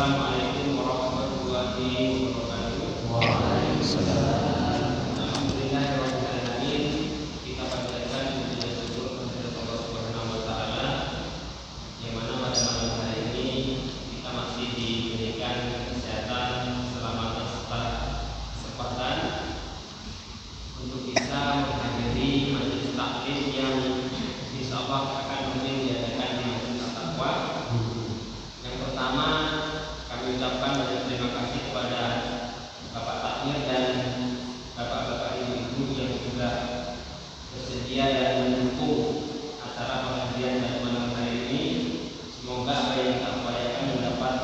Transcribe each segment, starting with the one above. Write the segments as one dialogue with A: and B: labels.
A: Assalamualaikum warahmatullahi wabarakatuh. Waalaikumsalam. Alhamdulillahirrahmanirrahim. Kita panjatkan puji dan syukur kepada Allah Subhanahu wa taala yang mana pada malam hari ini kita masih diberikan kesehatan selama kesempatan untuk bisa menghadiri majelis taklim yang insyaallah akan rutin diadakan di Masjid At-Taqwa. Yang pertama, kami ucapkan banyak terima kasih kepada Bapak Takmir dan Bapak-bapak Ibu-ibu yang juga bersedia dan mendukung acara pengajian pada malam hari ini. Semoga apa yang kita upayakan mendapat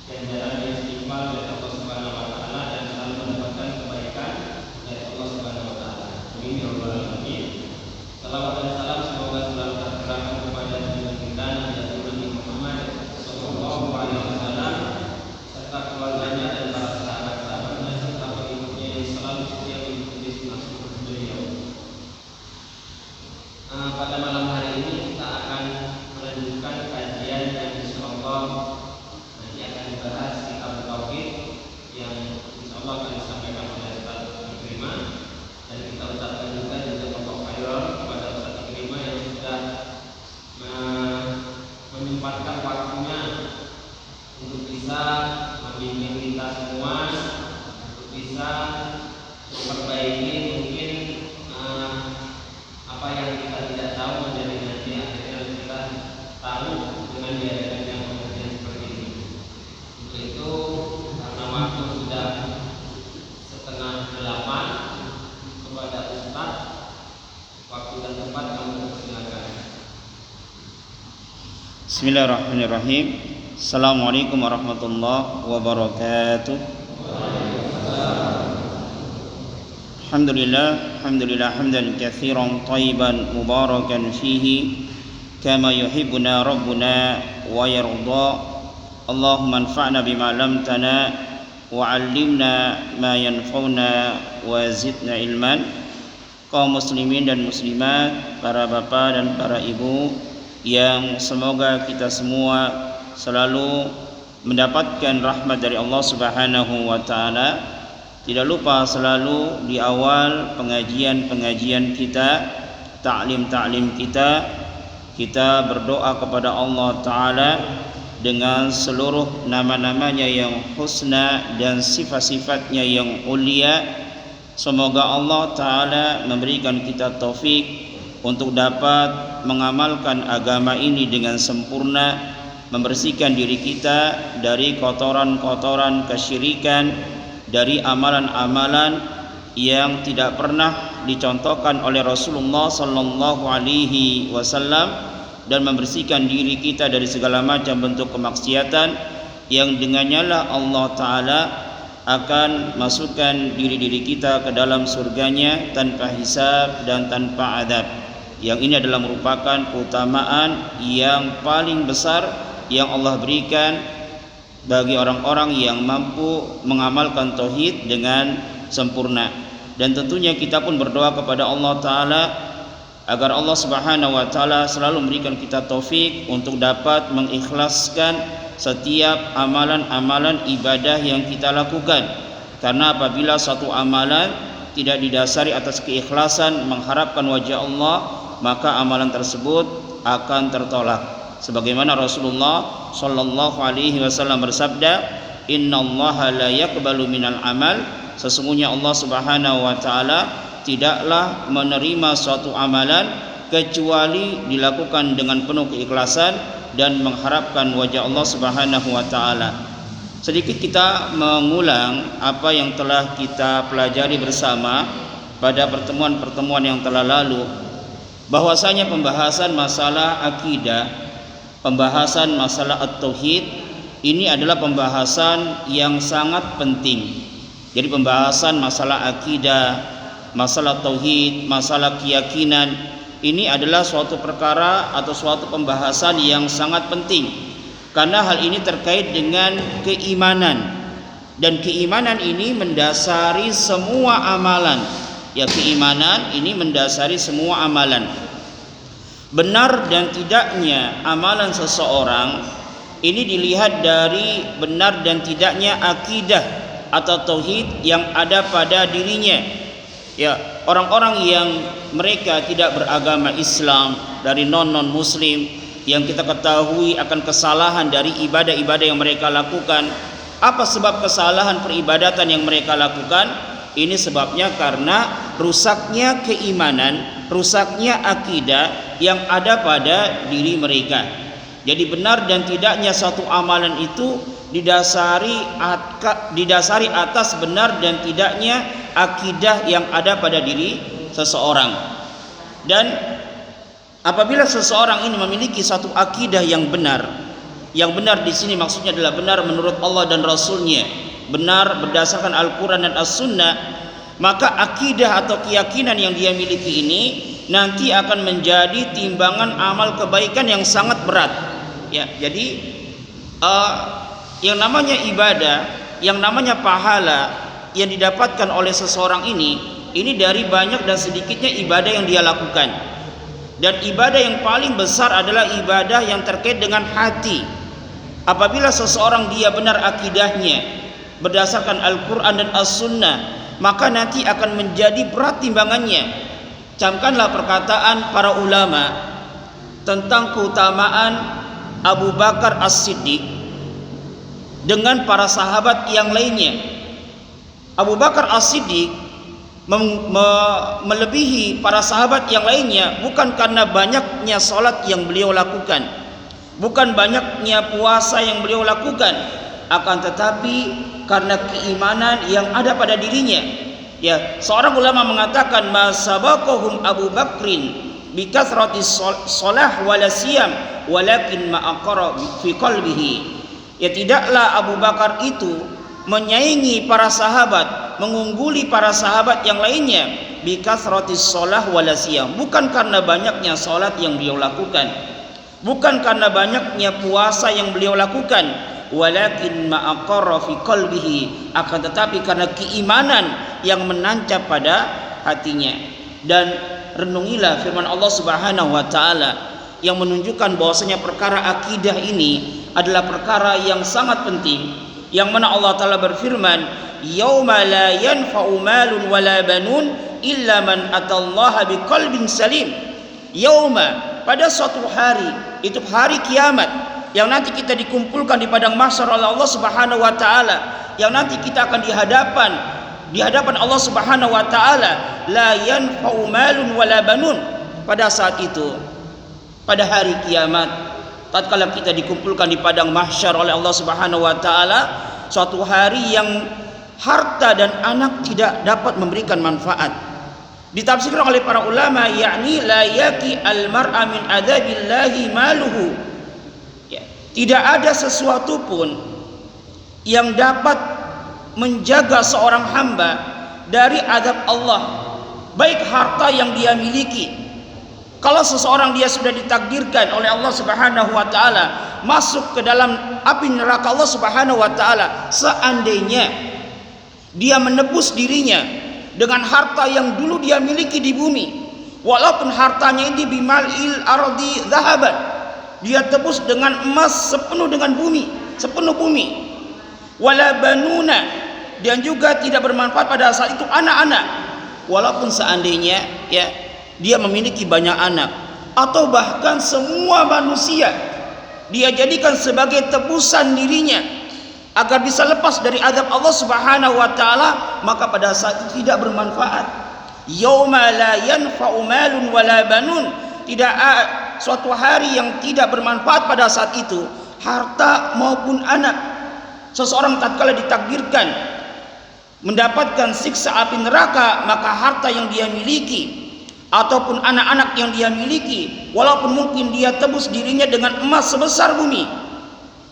A: ganjaran yang setimpal dari Allah Subhanahu wa taala dan selalu mendapatkan kebaikan dari Allah Subhanahu wa taala. Amin ya rabbal alamin. Salawat dan salam semoga selalu tercurahkan kepada junjungan kita Nabi Muhammad sallallahu alaihi wasallam serta keluarganya dan para sahabat-sahabatnya serta pengikutnya yang selalu setia mengikuti sunnah beliau. Pada malam hari ini kita akan melanjutkan kajian yang insyaallah nanti akan dibahas kitab tauhid yang insyaallah akan disampaikan oleh Ustaz Ikrimah, dan kita ucapkan juga jazakallahu khairan kepada Ustaz Ikrimah yang sudah menyempatkan waktunya untuk bisa membimbing kita semua untuk bisa memperbaiki mungkin apa yang kita tidak tahu menjadi nanti akhirnya kita tahu dengan diadakannya pengajian seperti ini. Untuk itu karena waktu sudah 7:30 kepada Ustaz, waktu dan tempat kami persilakan.
B: Bismillahirrahmanirrahim. Assalamualaikum warahmatullahi wabarakatuh. Alhamdulillah hamdan katsiran thayyiban mubarakan fihi kama yuhibbuna rabbuna wa yarda. Allahumma anfa'na bima 'allamtana wa 'allimna ma yanfa'una wa zidna ilman. Kaum muslimin dan muslimat, para bapak dan para ibu, yang semoga kita semua selalu mendapatkan rahmat dari Allah Subhanahu wa taala. Tidak lupa selalu di awal pengajian-pengajian kita, taklim-taklim kita berdoa kepada Allah taala dengan seluruh nama-namanya yang husna dan sifat-sifatnya yang ulia. Semoga Allah taala memberikan kita taufik untuk dapat mengamalkan agama ini dengan sempurna, membersihkan diri kita dari kotoran-kotoran kesyirikan, dari amalan-amalan yang tidak pernah dicontohkan oleh Rasulullah sallallahu alaihi wasallam, dan membersihkan diri kita dari segala macam bentuk kemaksiatan yang dengannya lah Allah taala akan masukkan diri-diri kita ke dalam surganya tanpa hisab dan tanpa adab. Yang ini adalah merupakan keutamaan yang paling besar yang Allah berikan bagi orang-orang yang mampu mengamalkan tauhid dengan sempurna. Dan tentunya kita pun berdoa kepada Allah taala agar Allah Subhanahu wa taala selalu memberikan kita taufik untuk dapat mengikhlaskan setiap amalan-amalan ibadah yang kita lakukan. Karena apabila suatu amalan tidak didasari atas keikhlasan mengharapkan wajah Allah, maka amalan tersebut akan tertolak. Sebagaimana Rasulullah sallallahu alaihi wasallam bersabda, "Innallaha la yaqbalu minal amal." Sesungguhnya Allah Subhanahu wa taala tidaklah menerima suatu amalan kecuali dilakukan dengan penuh keikhlasan dan mengharapkan wajah Allah Subhanahu wa taala. Sedikit kita mengulang apa yang telah kita pelajari bersama pada pertemuan-pertemuan yang telah lalu, bahwasanya pembahasan masalah akidah, pembahasan masalah at-tauhid ini adalah pembahasan yang sangat penting. Jadi pembahasan masalah akidah, masalah tauhid, masalah keyakinan ini adalah suatu perkara atau suatu pembahasan yang sangat penting, karena hal ini terkait dengan keimanan, dan keimanan ini mendasari semua amalan. Ya, keimanan ini mendasari semua amalan. Benar dan tidaknya amalan seseorang Ini dilihat dari benar dan tidaknya akidah atau tauhid yang ada pada dirinya. Ya, orang-orang yang mereka tidak beragama Islam, dari non muslim, yang kita ketahui akan kesalahan dari ibadah-ibadah yang mereka lakukan. Apa sebab kesalahan peribadatan yang mereka lakukan? Ini sebabnya karena rusaknya keimanan, rusaknya akidah yang ada pada diri mereka. Jadi benar dan tidaknya satu amalan itu didasari atas benar dan tidaknya akidah yang ada pada diri seseorang. Dan apabila seseorang ini memiliki satu akidah yang benar di sini maksudnya adalah benar menurut Allah dan Rasulnya, benar berdasarkan Al-Quran dan As-Sunnah, maka akidah atau keyakinan yang dia miliki ini nanti akan menjadi timbangan amal kebaikan yang sangat berat. Ya, jadi yang namanya ibadah, yang namanya pahala yang didapatkan oleh seseorang ini dari banyak dan sedikitnya ibadah yang dia lakukan. Dan ibadah yang paling besar adalah ibadah yang terkait dengan hati. Apabila seseorang dia benar akidahnya berdasarkan Al-Quran dan As-Sunnah, maka nanti akan menjadi berat timbangannya. Camkanlah perkataan para ulama tentang keutamaan Abu Bakar As-Siddiq dengan para sahabat yang lainnya. Abu Bakar As-Siddiq melebihi para sahabat yang lainnya bukan karena banyaknya salat yang beliau lakukan, bukan banyaknya puasa yang beliau lakukan, akan tetapi karena keimanan yang ada pada dirinya. Ya, seorang ulama mengatakan masabaqahum Abu Bakrin bi kathratis shalah wala siyam walakin ma aqara fi qalbihi. Ya, tidaklah Abu Bakar itu menyaingi para sahabat, mengungguli para sahabat yang lainnya bi kathratis shalah wala siyam, bukan karena banyaknya salat yang beliau lakukan, bukan karena banyaknya puasa yang beliau lakukan, walakin ma aqara fi qalbihi, akan tetapi karena keimanan yang menancap pada hatinya. Dan renungilah firman Allah Subhanahu wa taala yang menunjukkan bahwasanya perkara akidah ini adalah perkara yang sangat penting, yang mana Allah taala berfirman, yauma la yanfa'u malun wala banun illa man atallaha biqalbin salim. Yauma, pada suatu hari, itu hari kiamat, yang nanti kita dikumpulkan di padang mahsyar oleh Allah Subhanahu wa taala, yang nanti kita akan di hadapan Allah Subhanahu wa taala, la yanfa'u malun wala banun. Pada saat itu, pada hari kiamat, tatkala kita dikumpulkan di padang mahsyar oleh Allah Subhanahu wa taala, suatu hari yang harta dan anak tidak dapat memberikan manfaat. Ditafsirkan oleh para ulama, yakni la yaqi al-mar'a min adzabillahi maluhu. Ya, tidak ada sesuatu pun yang dapat menjaga seorang hamba dari azab Allah, baik harta yang dia miliki. Kalau seseorang dia sudah ditakdirkan oleh Allah Subhanahu wa taala masuk ke dalam api neraka Allah Subhanahu wa taala, seandainya dia menebus dirinya dengan harta yang dulu dia miliki di bumi, walaupun hartanya ini bimalil ardi zahaban, dia tebus dengan emas sepenuh bumi, wala banuna, dan juga tidak bermanfaat pada saat itu anak-anak, walaupun seandainya ya dia memiliki banyak anak, atau bahkan semua manusia dia jadikan sebagai tebusan dirinya agar bisa lepas dari azab Allah Subhanahu wa taala, maka pada saat itu tidak bermanfaat. Yauma la yanfa'u malun wala banun, tidak suatu hari yang tidak bermanfaat pada saat itu harta maupun anak. Seseorang tatkala ditakdirkan mendapatkan siksa api neraka, maka harta yang dia miliki ataupun anak-anak yang dia miliki, walaupun mungkin dia tebus dirinya dengan emas sebesar bumi,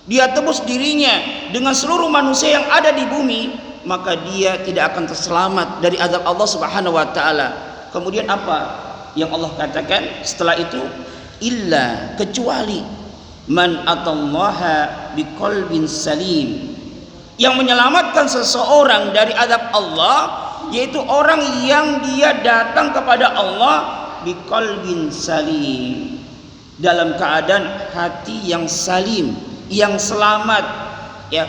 B: dia tebus dirinya dengan seluruh manusia yang ada di bumi, maka dia tidak akan terselamat dari azab Allah Subhanahu wa taala. Kemudian apa yang Allah katakan setelah itu? Illa, kecuali man atallaha biqalbin salim, yang menyelamatkan seseorang dari azab Allah yaitu orang yang dia datang kepada Allah biqalbin salim, dalam keadaan hati yang salim, yang selamat, ya.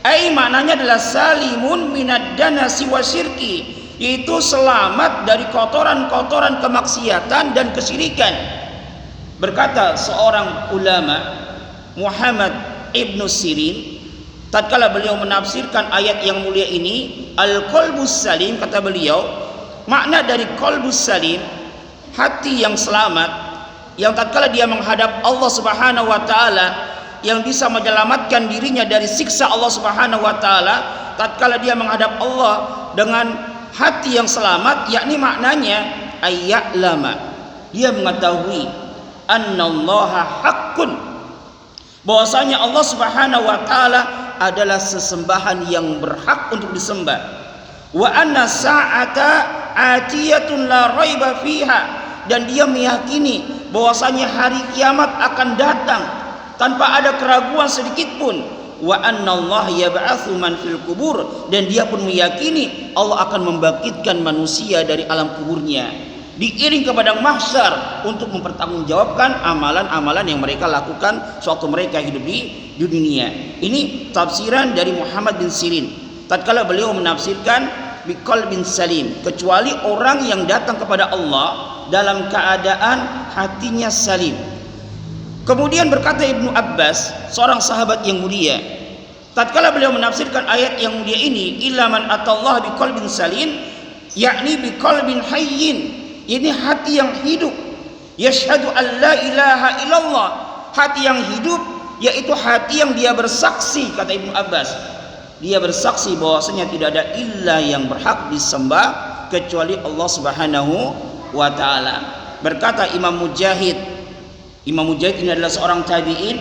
B: Ai maknanya adalah salimun minad danasi wasyirki, yaitu selamat dari kotoran-kotoran kemaksiatan dan kesyirikan. Berkata seorang ulama, Muhammad Ibnu Sirin, tatkala beliau menafsirkan ayat yang mulia ini, al-qalbus salim, kata beliau, makna dari qalbus salim, hati yang selamat, yang tatkala dia menghadap Allah Subhanahu wa taala, yang bisa menyelamatkan dirinya dari siksa Allah Subhanahu wa taala, tatkala dia menghadap Allah dengan hati yang selamat, yakni maknanya ayya'lama, dia mengetahui annallaha haqqun, bahwasanya Allah Subhanahu wa taala adalah sesembahan yang berhak untuk disembah, wa anna sa'ata atiyatun la raiba fiha, dan dia meyakini bahwasanya hari kiamat akan datang tanpa ada keraguan sedikit pun, wa annallaha yab'atsu man fil kubur, dan dia pun meyakini Allah akan membangkitkan manusia dari alam kuburnya diiring ke padang mahsyar untuk mempertanggungjawabkan amalan-amalan yang mereka lakukan sewaktu mereka hidup di dunia. Ini tafsiran dari Muhammad bin Sirin tatkala beliau menafsirkan biqalbin salim, kecuali orang yang datang kepada Allah dalam keadaan hatinya salim. Kemudian berkata Ibnu Abbas, seorang sahabat yang mulia, tatkala beliau menafsirkan ayat yang mulia ini, illa man atallaha biqalbin salim, yakni biqalbin hayyin, ini hati yang hidup, yashhadu an la ilaha illallah, hati yang hidup, yaitu hati yang dia bersaksi, kata Ibnu Abbas, dia bersaksi bahwasanya tidak ada illa yang berhak disembah kecuali Allah Subhanahu wa taala. Berkata Imam Mujahid ini adalah seorang tabi'in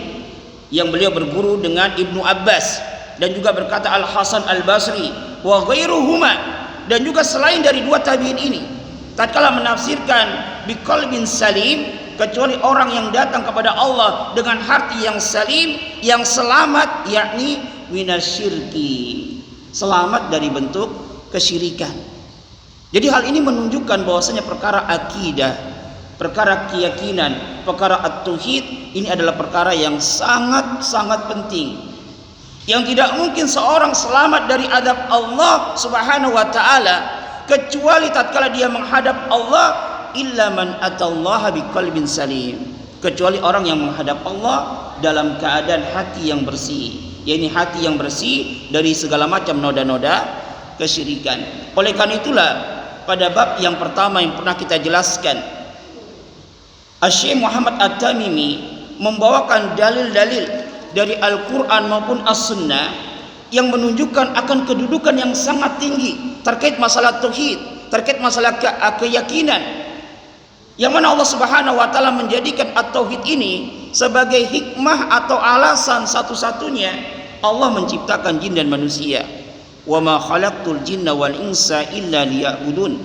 B: yang beliau berguru dengan Ibnu Abbas, dan juga berkata Al Hasan Al Basri wa ghairuhuma, dan juga selain dari dua tabi'in ini, tatkala menafsirkan biqalbin salim, kecuali orang yang datang kepada Allah dengan hati yang salim, yang selamat, yakni minasyirki, selamat dari bentuk kesyirikan. Jadi hal ini menunjukkan bahwasanya perkara akidah, perkara keyakinan, perkara at-tauhid ini adalah perkara yang sangat-sangat penting, yang tidak mungkin seorang selamat dari azab Allah Subhanahu wa taala kecuali tatkala dia menghadap Allah, illa man atallaha biqalbin salim, kecuali orang yang menghadap Allah dalam keadaan hati yang bersih, yakni hati yang bersih dari segala macam noda-noda kesyirikan. Oleh karena itulah pada bab yang pertama yang pernah kita jelaskan, Syekh Muhammad At-Tamimi membawakan dalil-dalil dari Al-Quran maupun As-Sunnah yang menunjukkan akan kedudukan yang sangat tinggi terkait masalah tauhid, terkait masalah keyakinan, yang mana Allah Subhanahu wa taala menjadikan at-tauhid ini sebagai hikmah atau alasan satu-satunya Allah menciptakan jin dan manusia. Wa ma khalaqtul jinna wal insa illa liya'budun,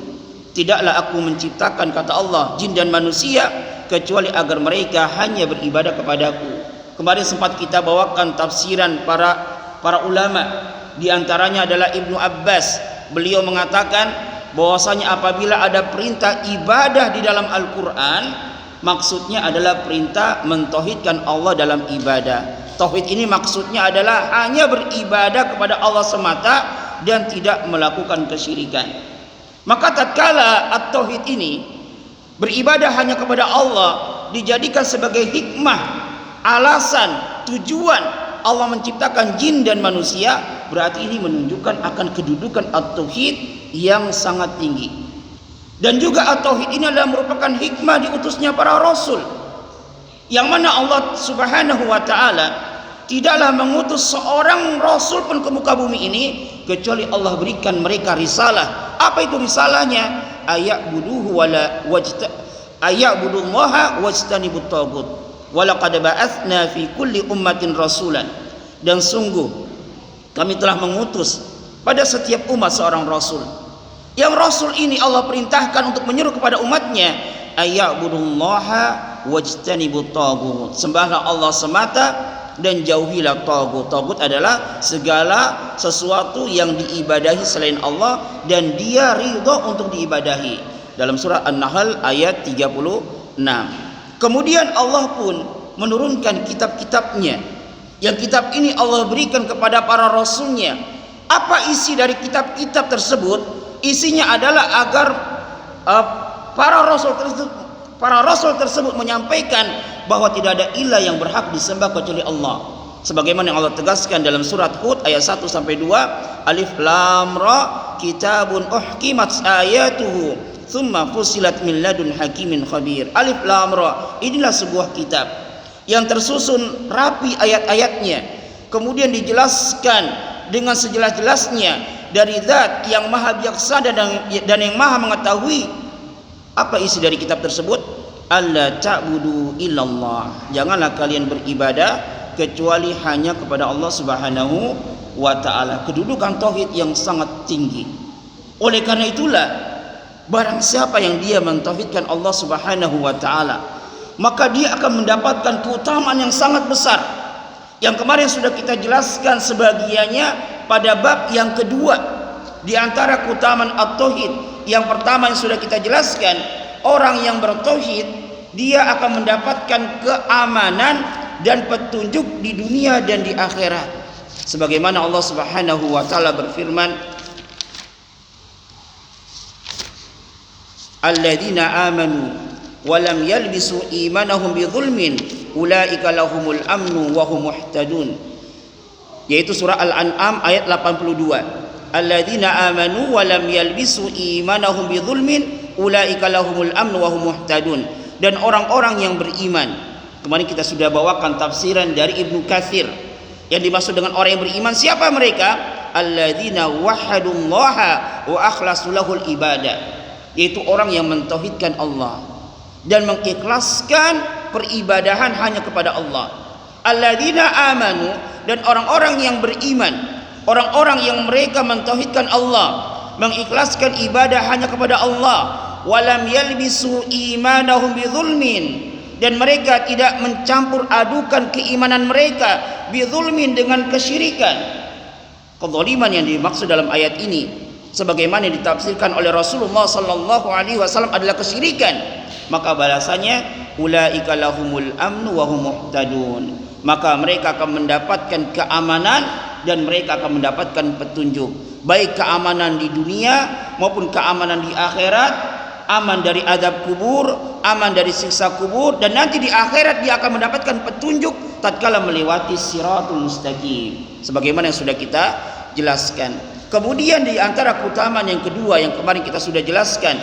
B: tidaklah aku menciptakan, kata Allah, jin dan manusia kecuali agar mereka hanya beribadah kepadaku. Kemarin sempat kita bawakan tafsiran para ulama, di antaranya adalah Ibnu Abbas. Beliau mengatakan bahwasanya apabila ada perintah ibadah di dalam Al-Quran, maksudnya adalah perintah mentauhidkan Allah dalam ibadah. Tauhid ini maksudnya adalah hanya beribadah kepada Allah semata dan tidak melakukan kesyirikan. Maka tatkala at-tauhid ini, beribadah hanya kepada Allah, dijadikan sebagai hikmah, alasan, tujuan Allah menciptakan jin dan manusia, berarti ini menunjukkan akan kedudukan at-tauhid yang sangat tinggi. Dan juga at-tauhid ini adalah merupakan hikmah diutusnya para rasul, yang mana Allah Subhanahu wa taala tidaklah mengutus seorang rasul pun ke muka bumi ini kecuali Allah berikan mereka risalah. Apa itu risalahnya? Aya'budullaha wajtanibut taghut wa laqad ba'atsna fi kulli ummatin rasulan, dan sungguh kami telah mengutus pada setiap umat seorang rasul, yang rasul ini Allah perintahkan untuk menyeru kepada umatnya, aya'budullaha wajtanibut taghut, sembahlah Allah semata dan jauhilah taghut. Taghut adalah segala sesuatu yang diibadahi selain Allah dan dia ridha untuk diibadahi, dalam surah An-Nahl ayat 36. Kemudian Allah pun menurunkan kitab-kitabnya
C: Yang kitab ini Allah berikan kepada para rasulnya. Apa isi dari kitab-kitab tersebut? Isinya adalah agar para rasul tersebut menyampaikan bahwa tidak ada ilah yang berhak disembah kecuali Allah. Sebagaimana yang Allah tegaskan dalam surat Hud ayat 1 sampai 2, Alif Lam Ra, kitabun uhkimat ayatuhu thumma fusilat min ladun hakimin khabir. Alif Lam Ra, inilah sebuah kitab yang tersusun rapi ayat-ayatnya, kemudian dijelaskan dengan sejelas-jelasnya dari zat yang maha bijaksana dan yang maha mengetahui. Apa isi dari kitab tersebut? Alla ta'budu illallah, janganlah kalian beribadah kecuali hanya kepada Allah Subhanahu wa ta'ala. Kedudukan tauhid yang sangat tinggi. Oleh karena itulah, barang siapa yang dia mentauhidkan Allah Subhanahu wa ta'ala, maka dia akan mendapatkan keutamaan yang sangat besar, yang kemarin sudah kita jelaskan sebagiannya pada bab yang kedua. Di antara keutamaan at-tauhid yang pertama yang sudah kita jelaskan, orang yang bertauhid dia akan mendapatkan keamanan dan petunjuk di dunia dan di akhirat. Sebagaimana Allah Subhanahu wa taala berfirman, alladzina amanu wa lam yalbisu imanahum bidzulmin ulaika lahumul amnu wa hum muhtadun. Yaitu surah Al-An'am ayat 82. Alladzina amanu wa lam yalbisu imanahum bidzulmin ulaika lahumul amnu wa hum muhtadun. Dan orang-orang yang beriman. Kemarin kita sudah bawakan tafsiran dari Ibnu Katsir. Yang dimaksud dengan orang yang beriman siapa mereka? Alladzina wahadullaha wa akhlasu lahul ibadah. Yaitu orang yang mentauhidkan Allah dan mengikhlaskan peribadahan hanya kepada Allah. Alladzina amanu, dan orang-orang yang beriman, orang-orang yang mereka mentauhidkan Allah, mengikhlaskan ibadah hanya kepada Allah, walam yalbisu imanahum bidzulmin, dan mereka tidak mencampur adukan keimanan mereka bidzulmin dengan kesyirikan. Kezaliman yang dimaksud dalam ayat ini sebagaimana ditafsirkan oleh Rasulullah sallallahu alaihi wasallam adalah kesyirikan. Maka balasannya ulaika lahumul amnu wa hum muhtadun. Maka mereka akan mendapatkan keamanan dan mereka akan mendapatkan petunjuk, baik keamanan di dunia maupun keamanan di akhirat. Aman dari azab kubur, aman dari siksa kubur, dan nanti di akhirat dia akan mendapatkan petunjuk tatkala melewati siratul mustaqim sebagaimana yang sudah kita jelaskan. Kemudian di antara keutamaan yang kedua yang kemarin kita sudah jelaskan,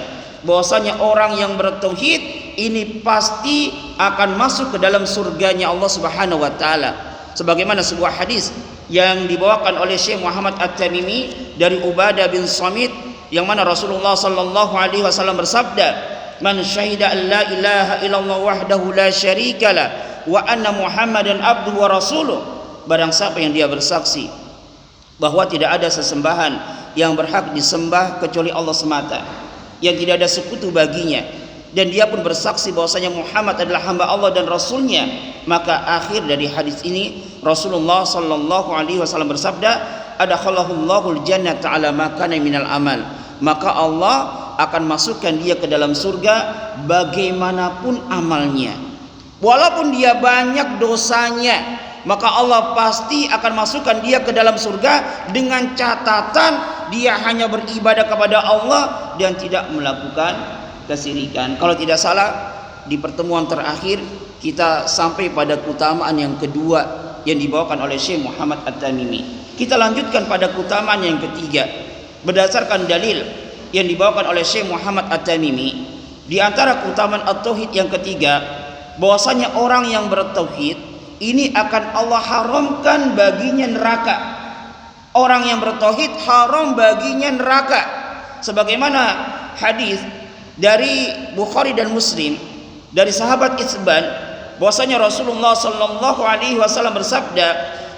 C: bahwasanya orang yang bertauhid ini pasti akan masuk ke dalam surganya Allah Subhanahu wa taala. Sebagaimana sebuah hadis yang dibawakan oleh Syekh Muhammad At-Tamimi dari Ubadah bin Samit, yang mana Rasulullah sallallahu alaihi wasallam bersabda, "Man syahida an la ilaha illallah wahdahu la syarikalah wa anna Muhammadan abduhu wa rasuluh." Barang siapa yang dia bersaksi bahwa tidak ada sesembahan yang berhak disembah kecuali Allah semata, yang tidak ada sekutu baginya, dan dia pun bersaksi bahwasanya Muhammad adalah hamba Allah dan rasulnya, maka akhir dari hadis ini Rasulullah sallallahu alaihi wasallam bersabda, adakhalahullahu al-jannata ala ma kana minal amal, maka Allah akan masukkan dia ke dalam surga bagaimanapun amalnya. Walaupun dia banyak dosanya, maka Allah pasti akan masukkan dia ke dalam surga dengan catatan dia hanya beribadah kepada Allah dan tidak melakukan kesyirikan. Kalau tidak salah di pertemuan terakhir kita sampai pada keutamaan yang kedua yang dibawakan oleh Syekh Muhammad At-Tamimi. Kita lanjutkan pada keutamaan yang ketiga berdasarkan dalil yang dibawakan oleh Syekh Muhammad At-Tamimi. Di antara keutamaan at-tauhid yang ketiga, bahwasanya orang yang bertauhid ini akan Allah haramkan baginya neraka. Orang yang bertauhid haram baginya neraka. Sebagaimana hadis dari Bukhari dan Muslim dari sahabat Itsban, bahwasanya Rasulullah sallallahu alaihi wasallam bersabda,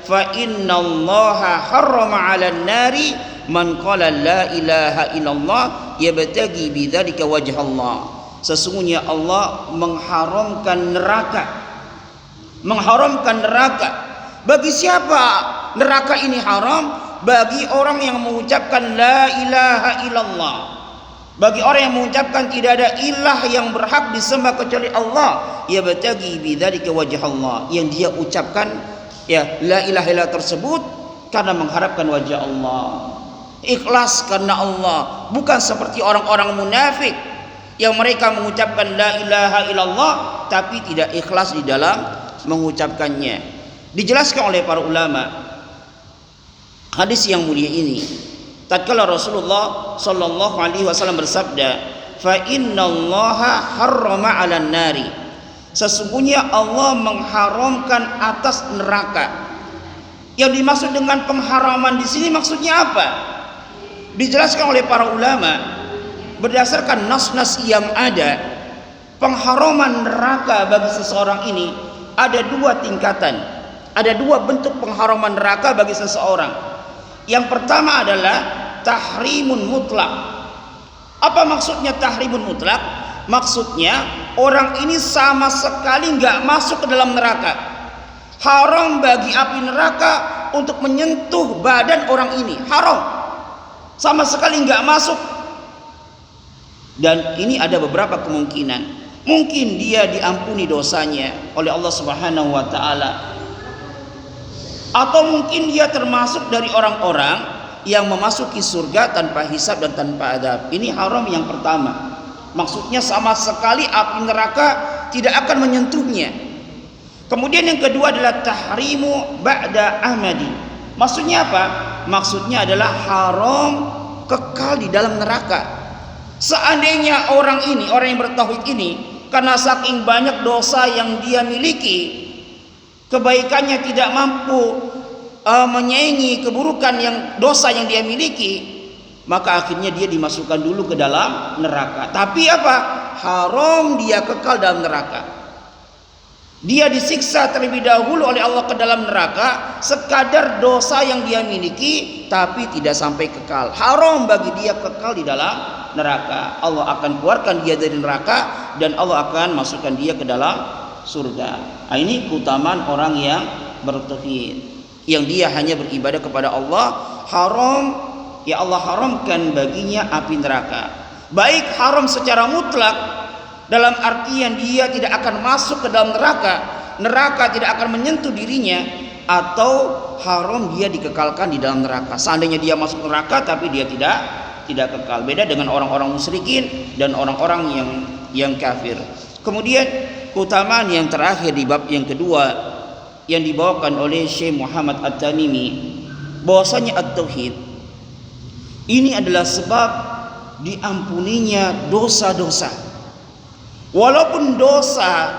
C: fa innallaha harrama 'alan nari man qala la ilaha illallah yabtaghi bidzalika wajhallah. Sesungguhnya Allah mengharamkan neraka. Mengharamkan neraka. Bagi siapa neraka ini haram? Bagi orang yang mengucapkan la ilaha illallah. Bagi orang yang mengucapkan tidak ada ilah yang berhak disembah kecuali Allah, yabtaghi bidzalika wajhallah, yang dia ucapkan ya la ilaha illallah tersebut karena mengharapkan wajah Allah, ikhlas karena Allah, bukan seperti orang-orang munafik yang mereka mengucapkan la ilaha illallah tapi tidak ikhlas di dalam mengucapkannya. Dijelaskan oleh para ulama hadis yang mulia ini, tatkala Rasulullah sallallahu alaihi wasallam bersabda, fa innallaha harrama 'alan nari, sesungguhnya Allah mengharamkan atas neraka. Yang dimaksud dengan pengharaman di sini maksudnya apa? Dijelaskan oleh para ulama berdasarkan nas-nas yang ada, pengharaman neraka bagi seseorang ini ada dua tingkatan, ada dua bentuk pengharaman neraka bagi seseorang. Yang pertama adalah tahrimun mutlak. Apa maksudnya tahrimun mutlak? Maksudnya orang ini sama sekali nggak masuk ke dalam neraka. Haram bagi api neraka untuk menyentuh badan orang ini, haram, sama sekali nggak masuk. Dan ini ada beberapa kemungkinan. Mungkin dia diampuni dosanya oleh Allah Subhanahu wa taala, atau mungkin dia termasuk dari orang-orang yang memasuki surga tanpa hisab dan tanpa adab. Ini haram yang pertama. Maksudnya sama sekali api neraka tidak akan menyentuhnya. Kemudian yang kedua adalah tahrimu ba'da ahmadi. Maksudnya apa? Maksudnya adalah haram kekal di dalam neraka. Seandainya orang ini, orang yang bertauhid ini, karena saking banyak dosa yang dia miliki, kebaikannya tidak mampu menyaingi keburukan yang dosa yang dia miliki, maka akhirnya dia dimasukkan dulu ke dalam neraka. Tapi apa? Haram dia kekal dalam neraka. Dia disiksa terlebih dahulu oleh Allah ke dalam neraka sekadar dosa yang dia miliki, tapi tidak sampai kekal. Haram bagi dia kekal di dalam neraka. Allah akan keluarkan dia dari neraka dan Allah akan masukkan dia ke dalam surga. Nah, ini keutamaan orang yang bertauhid, yang dia hanya beribadah kepada Allah. Haram, ya Allah haramkan baginya api neraka. Baik haram secara mutlak, dalam artian dia tidak akan masuk ke dalam neraka, neraka tidak akan menyentuh dirinya, atau haram dia dikekalkan di dalam neraka. Seandainya dia masuk neraka tapi dia tidak kekal. Beda dengan orang-orang musyrikin dan orang-orang yang kafir. Kemudian keutamaan yang terakhir di bab yang kedua yang dibawakan oleh Syekh Muhammad At-Tamimi, bahwasanya at-tauhid ini adalah sebab diampuninya dosa-dosa. Walaupun dosa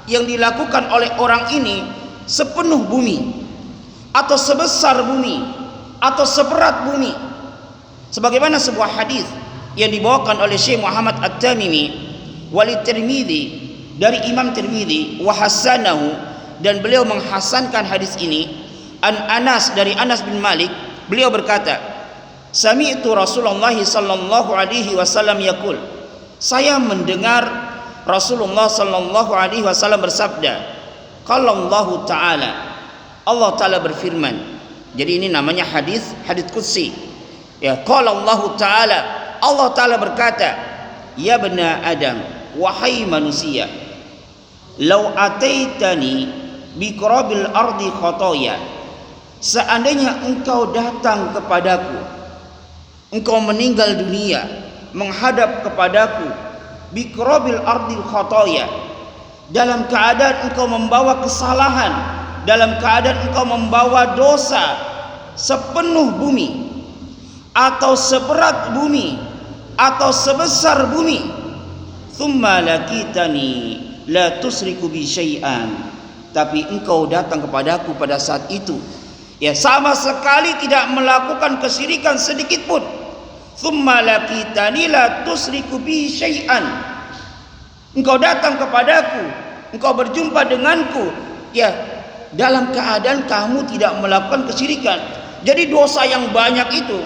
C: yang dilakukan oleh orang ini sepenuh bumi, atau sebesar bumi, atau seberat bumi, sebagaimana sebuah hadis yang dibawakan oleh Syekh Muhammad At-Tamimi wali Tirmidzi, dari Imam Tirmidzi, wa hasanahu, dan beliau menghasankan hadis ini, an Anas, dari Anas bin Malik, beliau berkata, sami'tu Rasulullah sallallahu alaihi wasallam yaqul, saya mendengar Rasulullah sallallahu alaihi wasallam bersabda, qala Allah taala, Allah taala berfirman. Jadi ini namanya hadis qudsi. Ya, qala Allah taala, Allah taala berkata, ya bani Adam, wahai manusia, law ataitani bi qurabil ardi khotoya, seandainya engkau datang kepadaku, engkau meninggal dunia menghadap kepadaku, biqrabil ardil khotoya, dalam keadaan engkau membawa kesalahan, dalam keadaan engkau membawa dosa sepenuh bumi, atau seberat bumi, atau sebesar bumi, thumma lakitani la tusriku bi syai'an, tapi engkau datang kepadaku pada saat itu, ya sama sekali tidak melakukan kesyirikan sedikit pun, thumma laqitani la tusriku bi syai'an, engkau datang kepadaku, engkau berjumpa denganku, ya dalam keadaan kamu tidak melakukan kesyirikan. Jadi dosa yang banyak itu,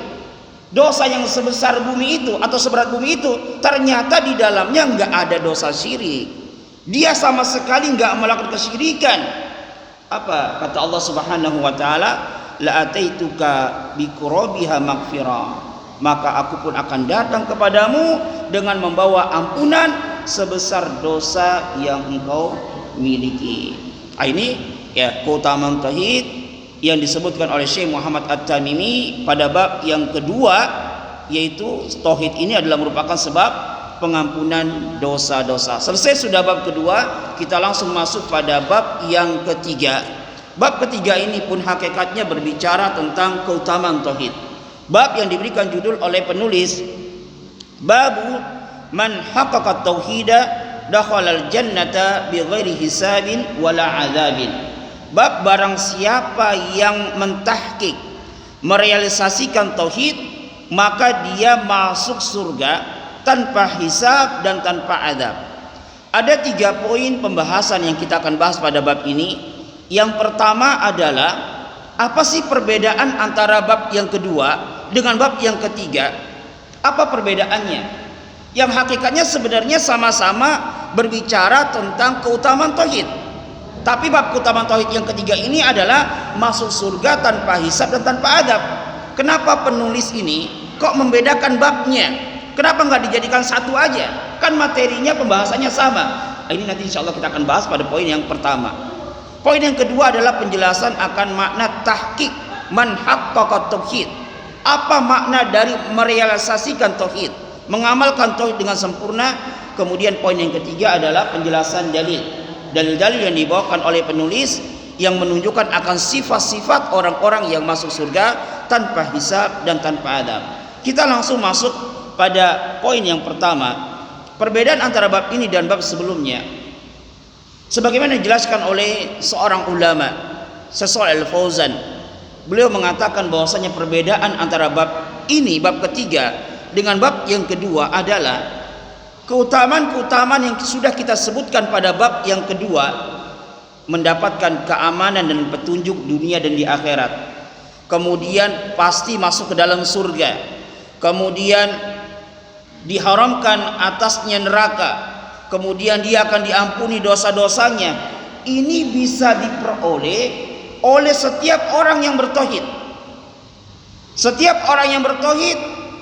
C: dosa yang sebesar bumi itu atau seberat bumi itu, ternyata di dalamnya enggak ada dosa syirik. Dia sama sekali enggak melakukan kesyirikan. Apa kata Allah Subhanahu wa taala, la ataituka bi qurabiha maghfirah, maka aku pun akan datang kepadamu dengan membawa ampunan sebesar dosa yang engkau miliki. Ini ya keutamaan tauhid yang disebutkan oleh Syekh Muhammad At-Tamimi pada bab yang kedua, yaitu tauhid ini adalah merupakan sebab pengampunan dosa-dosa. Selesai sudah bab kedua, kita langsung masuk pada bab yang ketiga. Bab ketiga ini pun hakikatnya berbicara tentang keutamaan tauhid. Bab yang diberikan judul oleh penulis, Babu man haqqaqa tauhida dakhalal jannata bighairi hisabin wala adzabin. Bab barang siapa yang mentahqiq, merealisasikan tauhid, maka dia masuk surga tanpa hisab dan tanpa azab. Ada 3 poin pembahasan yang kita akan bahas pada bab ini. Yang pertama adalah apa sih perbedaan antara bab yang kedua dengan bab yang ketiga? Apa perbedaannya? Yang hakikatnya sebenarnya sama-sama berbicara tentang keutamaan tauhid. Tapi bab keutamaan tauhid yang ketiga ini adalah masuk surga tanpa hisab dan tanpa azab. Kenapa penulis ini kok membedakan babnya? Kenapa nggak dijadikan satu aja? Kan materinya pembahasannya sama. Ini nanti insya Allah kita akan bahas pada poin yang pertama. Poin yang kedua adalah penjelasan akan makna tahqiq man haqqaqa tauhid. Apa makna dari merealisasikan tauhid, mengamalkan tauhid dengan sempurna. Kemudian poin yang ketiga adalah penjelasan dalil-dalil yang dibawakan oleh penulis yang menunjukkan akan sifat-sifat orang-orang yang masuk surga tanpa hisab dan tanpa adab. Kita langsung masuk pada poin yang pertama, perbedaan antara bab ini dan bab sebelumnya. Sebagaimana dijelaskan oleh seorang ulama, Shalih Al-Fauzan, beliau mengatakan bahwasanya perbedaan antara bab ini, bab ketiga, dengan bab yang kedua adalah keutamaan-keutamaan yang sudah kita sebutkan pada bab yang kedua, mendapatkan keamanan dan petunjuk dunia dan di akhirat, kemudian pasti masuk ke dalam surga, kemudian diharamkan atasnya neraka, kemudian dia akan diampuni dosa-dosanya. Ini bisa diperoleh oleh setiap orang yang bertauhid. Setiap orang yang bertauhid,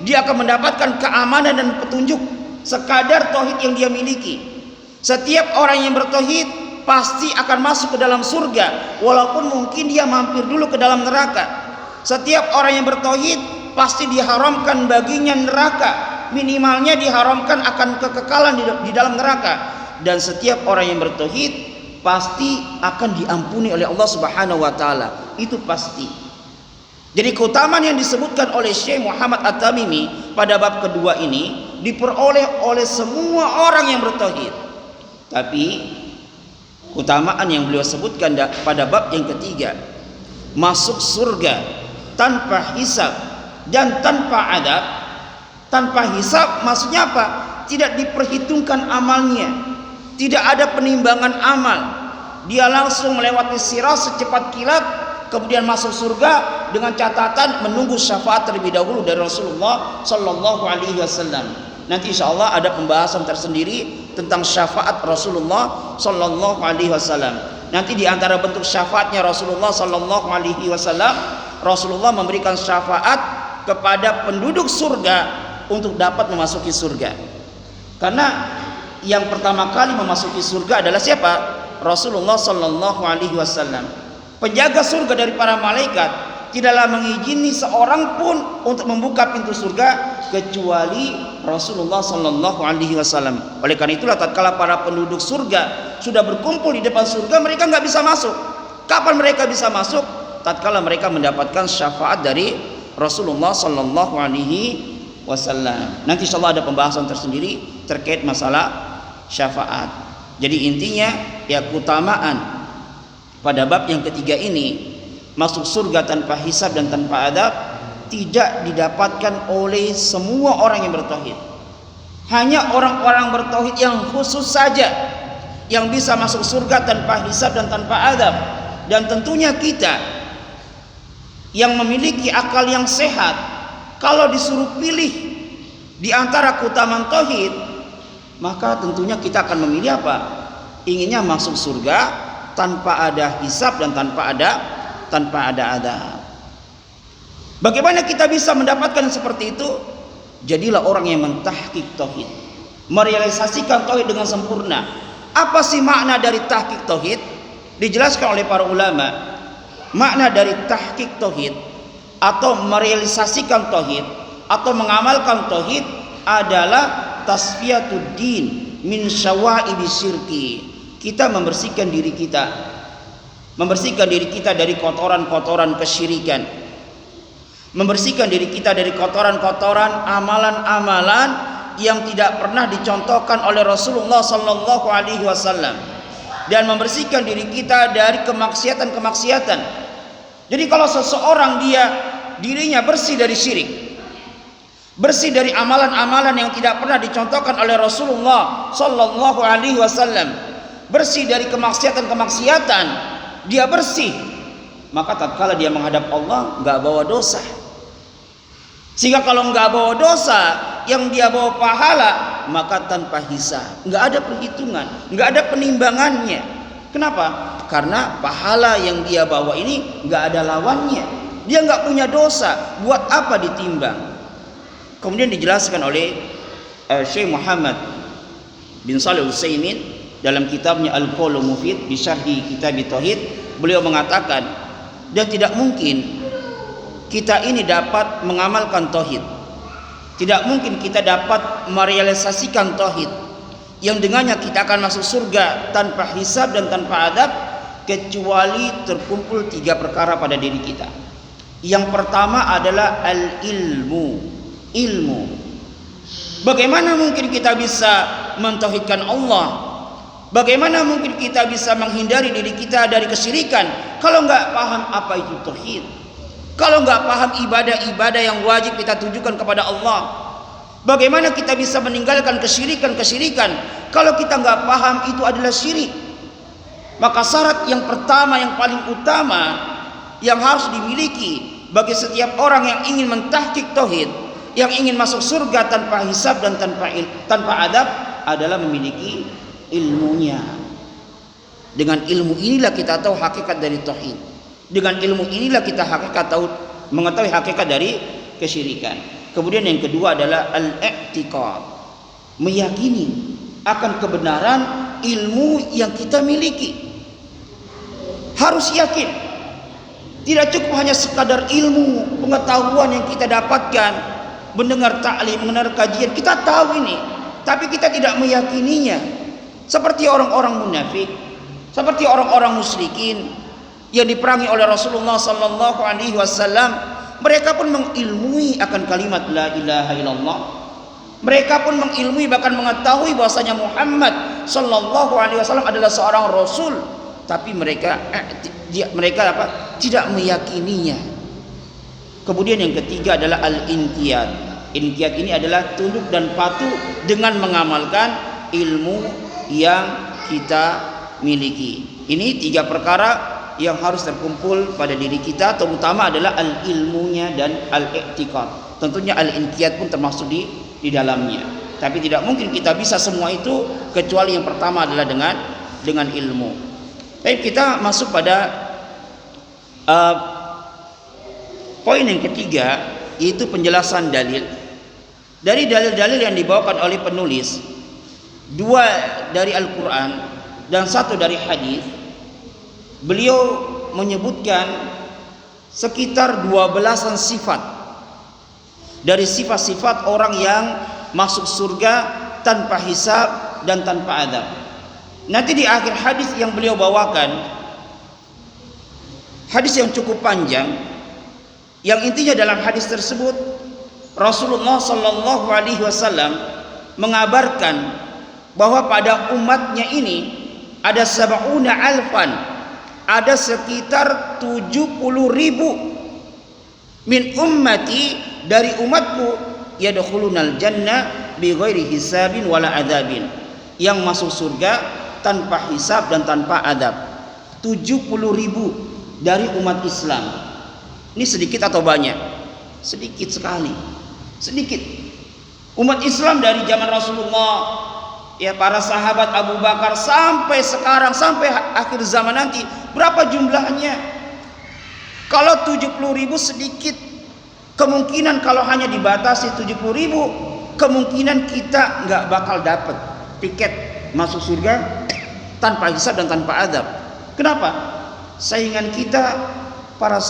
C: dia akan mendapatkan keamanan dan petunjuk sekadar tauhid yang dia miliki. Setiap orang yang bertauhid pasti akan masuk ke dalam surga, walaupun mungkin dia mampir dulu ke dalam neraka. Setiap orang yang bertauhid pasti diharamkan baginya neraka, minimalnya diharamkan akan kekekalan di dalam neraka. Dan setiap orang yang bertauhid pasti akan diampuni oleh Allah Subhanahu wa taala. Itu pasti. Jadi keutamaan yang disebutkan oleh Syekh Muhammad At-Tamimi pada bab kedua ini diperoleh oleh semua orang yang bertauhid. Tapi keutamaan yang beliau sebutkan pada bab yang ketiga, masuk surga tanpa hisab dan tanpa adab. Tanpa hisab maksudnya apa? Tidak diperhitungkan amalnya, tidak ada penimbangan amal. Dia langsung melewati sirat secepat kilat, kemudian masuk surga dengan catatan menunggu syafaat terlebih dahulu dari Rasulullah Sallallahu Alaihi Wasallam. Nanti insya Allah ada pembahasan tersendiri tentang syafaat Rasulullah Sallallahu Alaihi Wasallam. Nanti di antara bentuk syafaatnya Rasulullah Sallallahu Alaihi Wasallam, Rasulullah memberikan syafaat kepada penduduk surga untuk dapat memasuki surga. Karena yang pertama kali memasuki surga adalah siapa? Rasulullah Sallallahu Alaihi Wasallam. Penjaga surga dari para malaikat tidaklah mengizini seorang pun untuk membuka pintu surga kecuali Rasulullah Sallallahu Alaihi Wasallam. Oleh karena itulah tatkala para penduduk surga sudah berkumpul di depan surga, mereka nggak bisa masuk. Kapan mereka bisa masuk? Tatkala mereka mendapatkan syafaat dari Rasulullah Sallallahu Alaihi Wasallam. Nanti insyaallah ada pembahasan tersendiri terkait masalah syafaat. Jadi intinya ya keutamaan pada bab yang ketiga ini, masuk surga tanpa hisab dan tanpa adab, tidak didapatkan oleh semua orang yang bertauhid. Hanya orang-orang bertauhid yang khusus saja yang bisa masuk surga tanpa hisab dan tanpa adab. Dan tentunya kita yang memiliki akal yang sehat, kalau disuruh pilih di antara keutamaan tauhid, maka tentunya kita akan memilih apa? Inginnya masuk surga tanpa ada hisab dan tanpa ada adab. Bagaimana kita bisa mendapatkan seperti itu? Jadilah orang yang mentahqiq tauhid, merealisasikan tauhid dengan sempurna. Apa sih makna dari tahqiq tauhid? Dijelaskan oleh para ulama, makna dari tahqiq tauhid atau merealisasikan tauhid atau mengamalkan tauhid adalah tasfiyatud din min syawaibi syirki. Kita membersihkan diri kita, dari kotoran-kotoran kesyirikan, membersihkan diri kita dari kotoran-kotoran amalan-amalan yang tidak pernah dicontohkan oleh Rasulullah sallallahu alaihi wasallam, dan membersihkan diri kita dari kemaksiatan-kemaksiatan. Jadi kalau seseorang dirinya bersih dari syirik, bersih dari amalan-amalan yang tidak pernah dicontohkan oleh Rasulullah sallallahu alaihi wasallam, bersih dari kemaksiatan-kemaksiatan, dia bersih, maka tatkala dia menghadap Allah nggak bawa dosa. Sehingga kalau nggak bawa dosa, yang dia bawa pahala, maka tanpa hisab, nggak ada perhitungan, nggak ada penimbangannya. Kenapa? Karena pahala yang dia bawa ini nggak ada lawannya. Dia nggak punya dosa, buat apa ditimbang? Kemudian dijelaskan oleh Syekh Muhammad bin Shalih Al-Utsaimin dalam kitabnya Al-Qaulul Mufid bi Syarhi Kitab Tauhid. Beliau mengatakan, dan tidak mungkin kita ini dapat mengamalkan tauhid, tidak mungkin kita dapat merealisasikan tauhid yang dengannya kita akan masuk surga tanpa hisab dan tanpa adab, kecuali terkumpul 3 perkara pada diri kita. Yang pertama adalah al-ilmu. Ilmu. Bagaimana mungkin kita bisa mentauhidkan Allah? Bagaimana mungkin kita bisa menghindari diri kita dari kesyirikan kalau nggak paham apa itu tauhid? Kalau nggak paham ibadah-ibadah yang wajib kita tujukan kepada Allah? Bagaimana kita bisa meninggalkan kesyirikan-kesyirikan kalau kita nggak paham itu adalah syirik? Maka syarat yang pertama, yang paling utama yang harus dimiliki bagi setiap orang yang ingin mentahqiq tauhid, yang ingin masuk surga tanpa hisab dan tanpa adab, adalah memiliki ilmunya. Dengan ilmu inilah kita tahu hakikat dari tauhid. Dengan ilmu inilah kita mengetahui hakikat dari kesyirikan. Kemudian yang kedua adalah al-i'tiqad, meyakini akan kebenaran ilmu yang kita miliki. Harus yakin. Tidak cukup hanya sekadar ilmu, pengetahuan yang kita dapatkan, mendengar ta'lim, mendengar kajian, kita tahu ini, tapi kita tidak meyakininya. Seperti orang-orang munafik, seperti orang-orang musyrikin yang diperangi oleh Rasulullah sallallahu alaihi wasallam, mereka pun mengilmui akan kalimat la ilaha illallah. Mereka pun mengilmui, bahkan mengetahui bahwasanya Muhammad sallallahu alaihi wasallam adalah seorang rasul, tapi mereka tidak meyakininya. Kemudian yang ketiga adalah al-inqiyad. Inqiyad ini adalah tunduk dan patuh dengan mengamalkan ilmu yang kita miliki. Ini 3 perkara yang harus terkumpul pada diri kita, terutama adalah al-ilmunya dan al-i'tiqad. Tentunya al-inqiyad pun termasuk di dalamnya. Tapi tidak mungkin kita bisa semua itu kecuali yang pertama adalah dengan ilmu. Baik, kita masuk pada poin yang ketiga, yaitu penjelasan dalil. Dari dalil-dalil yang dibawakan oleh penulis, 2 dari Al-Quran dan 1 dari hadis, beliau menyebutkan sekitar 12-an sifat dari sifat-sifat orang yang masuk surga tanpa hisab dan tanpa adab. Nanti di akhir hadis yang beliau bawakan, hadis yang cukup panjang, yang intinya dalam hadis tersebut Rasulullah sallallahu alaihi wasallam mengabarkan bahwa pada umatnya ini ada 70 alfan, ada sekitar 70.000 min ummati, dari umatku, yadkhulunal jannah bighairi hisabin wala adzabin, yang masuk surga tanpa hisab dan tanpa adab. 70.000 dari umat Islam. Ini sedikit atau banyak? Sedikit sekali. Sedikit. Umat Islam dari zaman Rasulullah, ya para sahabat Abu Bakar, sampai sekarang, sampai akhir zaman nanti, berapa jumlahnya? Kalau 70.000 sedikit, kemungkinan kalau hanya dibatasi 70.000, kemungkinan kita nggak bakal dapat tiket masuk surga tanpa hisab dan tanpa adab. Kenapa? Saingan kita para